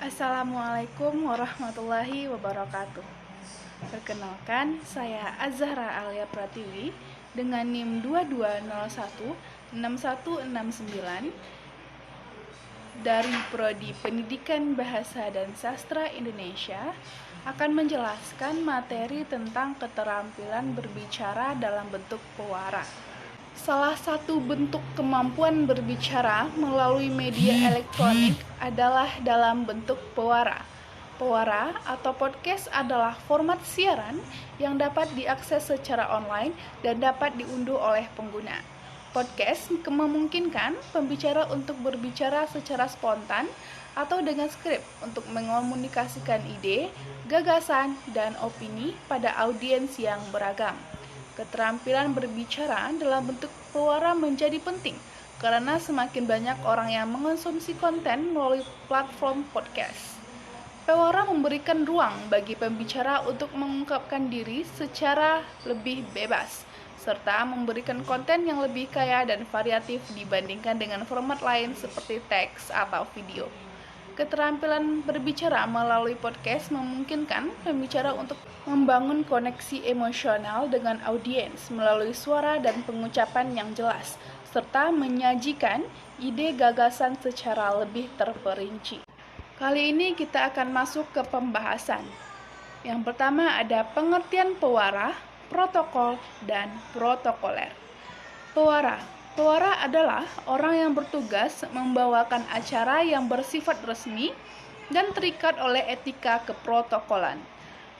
Assalamualaikum warahmatullahi wabarakatuh. Perkenalkan, saya Azhara Alia Pratiwi dengan NIM 22016169 dari Prodi Pendidikan Bahasa dan Sastra Indonesia akan menjelaskan materi tentang keterampilan berbicara dalam bentuk pewara. Salah satu bentuk kemampuan berbicara melalui media elektronik adalah dalam bentuk pewara. Pewara atau podcast adalah format siaran yang dapat diakses secara online dan dapat diunduh oleh pengguna. Podcast memungkinkan pembicara untuk berbicara secara spontan atau dengan skrip untuk mengomunikasikan ide, gagasan, dan opini pada audiens yang beragam. Keterampilan berbicara dalam bentuk pewara menjadi penting karena semakin banyak orang yang mengonsumsi konten melalui platform podcast. Pewara memberikan ruang bagi pembicara untuk mengungkapkan diri secara lebih bebas, serta memberikan konten yang lebih kaya dan variatif dibandingkan dengan format lain seperti teks atau video. Keterampilan berbicara melalui podcast memungkinkan pembicara untuk membangun koneksi emosional dengan audiens melalui suara dan pengucapan yang jelas, serta menyajikan ide gagasan secara lebih terperinci. Kali ini kita akan masuk ke pembahasan. Yang pertama ada pengertian pewara, protokol, dan protokoler. Pewara adalah orang yang bertugas membawakan acara yang bersifat resmi dan terikat oleh etika keprotokolan.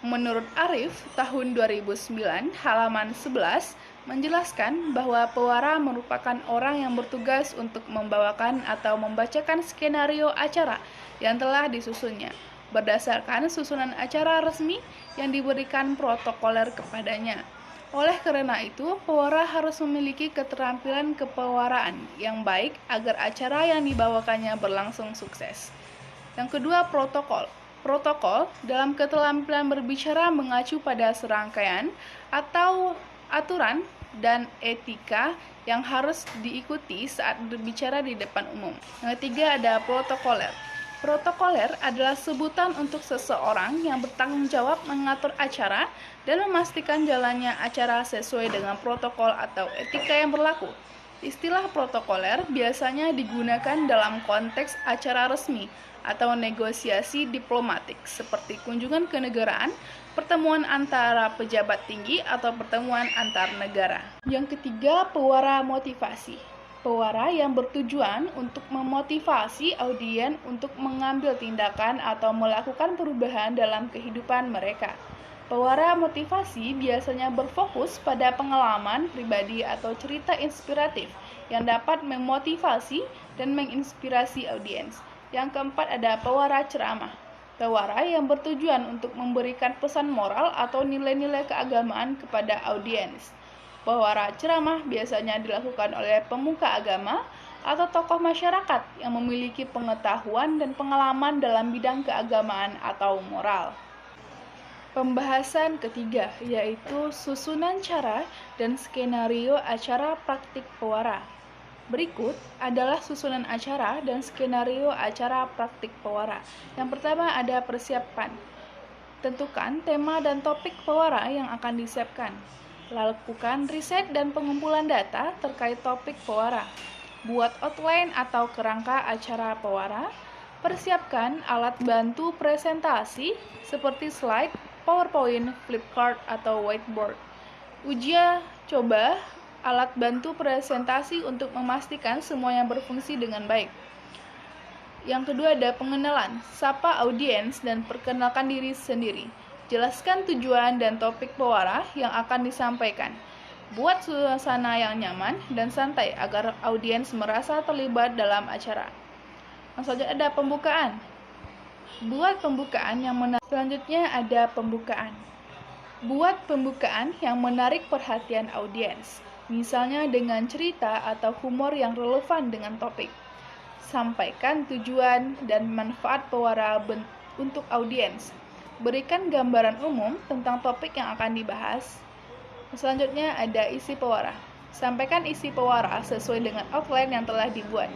Menurut Arif, tahun 2009, halaman 11, menjelaskan bahwa pewara merupakan orang yang bertugas untuk membawakan atau membacakan skenario acara yang telah disusunnya, berdasarkan susunan acara resmi yang diberikan protokoler kepadanya. Oleh karena itu, pewara harus memiliki keterampilan kepewaraan yang baik agar acara yang dibawakannya berlangsung sukses. Yang kedua, protokol. Protokol dalam keterampilan berbicara mengacu pada serangkaian atau aturan dan etika yang harus diikuti saat berbicara di depan umum. Yang ketiga ada protokoler. Protokoler adalah sebutan untuk seseorang yang bertanggung jawab mengatur acara dan memastikan jalannya acara sesuai dengan protokol atau etika yang berlaku. Istilah protokoler biasanya digunakan dalam konteks acara resmi atau negosiasi diplomatik seperti kunjungan kenegaraan, pertemuan antara pejabat tinggi, atau pertemuan antar negara. Yang ketiga, pewara motivasi. Pewara yang bertujuan untuk memotivasi audien untuk mengambil tindakan atau melakukan perubahan dalam kehidupan mereka. Pewara motivasi biasanya berfokus pada pengalaman pribadi atau cerita inspiratif yang dapat memotivasi dan menginspirasi audiens. Yang keempat ada pewara ceramah. Pewara yang bertujuan untuk memberikan pesan moral atau nilai-nilai keagamaan kepada audiens. Pewara ceramah biasanya dilakukan oleh pemuka agama atau tokoh masyarakat yang memiliki pengetahuan dan pengalaman dalam bidang keagamaan atau moral. Pembahasan ketiga yaitu susunan cara dan skenario acara praktik pewara. Berikut adalah susunan acara dan skenario acara praktik pewara. Yang pertama ada persiapan. Tentukan tema dan topik pewara yang akan disiapkan. Lakukan riset dan pengumpulan data terkait topik pewara. Buat outline atau kerangka acara pewara. Persiapkan alat bantu presentasi seperti slide, PowerPoint, flipchart, atau whiteboard. Uji coba alat bantu presentasi untuk memastikan semuanya berfungsi dengan baik. Yang kedua ada pengenalan. Sapa audiens dan perkenalkan diri sendiri. Jelaskan tujuan dan topik pewara yang akan disampaikan. Buat suasana yang nyaman dan santai agar audiens merasa terlibat dalam acara. Selanjutnya ada pembukaan. Buat pembukaan yang menarik. Selanjutnya ada pembukaan. Buat pembukaan yang menarik perhatian audiens, misalnya dengan cerita atau humor yang relevan dengan topik. Sampaikan tujuan dan manfaat pewara untuk audiens. Berikan gambaran umum tentang topik yang akan dibahas. Selanjutnya ada isi pewara. Sampaikan isi pewara sesuai dengan outline yang telah dibuat.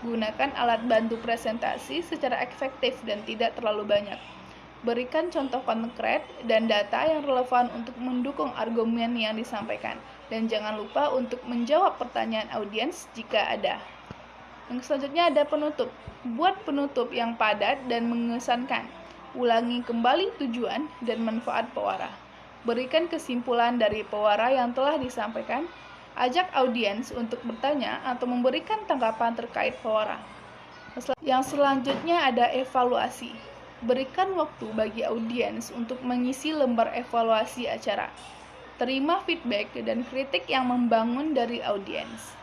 Gunakan alat bantu presentasi secara efektif dan tidak terlalu banyak. Berikan contoh konkret dan data yang relevan untuk mendukung argumen yang disampaikan. Dan jangan lupa untuk menjawab pertanyaan audiens jika ada. Yang selanjutnya ada penutup. Buat penutup yang padat dan mengesankan. Ulangi kembali tujuan dan manfaat pewara. Berikan kesimpulan dari pewara yang telah disampaikan. Ajak audiens untuk bertanya atau memberikan tanggapan terkait pewara. Yang selanjutnya ada evaluasi. Berikan waktu bagi audiens untuk mengisi lembar evaluasi acara. Terima feedback dan kritik yang membangun dari audiens.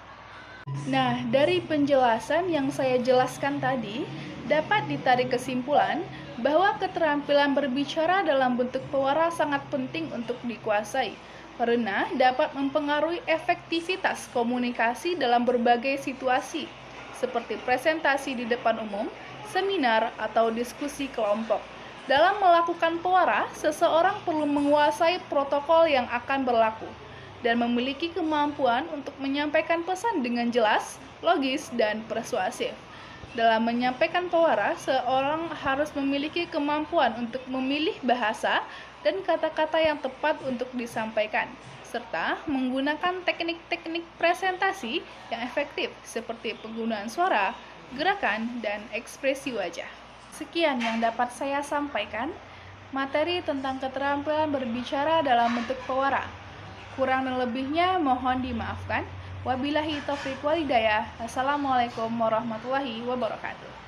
Nah, dari penjelasan yang saya jelaskan tadi, dapat ditarik kesimpulan bahwa keterampilan berbicara dalam bentuk pewara sangat penting untuk dikuasai, karena dapat mempengaruhi efektivitas komunikasi dalam berbagai situasi, seperti presentasi di depan umum, seminar, atau diskusi kelompok. Dalam melakukan pewara, seseorang perlu menguasai protokol yang akan berlaku dan memiliki kemampuan untuk menyampaikan pesan dengan jelas, logis, dan persuasif. Dalam menyampaikan pewara, seorang harus memiliki kemampuan untuk memilih bahasa dan kata-kata yang tepat untuk disampaikan, serta menggunakan teknik-teknik presentasi yang efektif seperti penggunaan suara, gerakan, dan ekspresi wajah. Sekian yang dapat saya sampaikan, materi tentang keterampilan berbicara dalam bentuk pewara. Kurang dan lebihnya mohon dimaafkan. Wabillahi taufiq walhidayah. Assalamualaikum warahmatullahi wabarakatuh.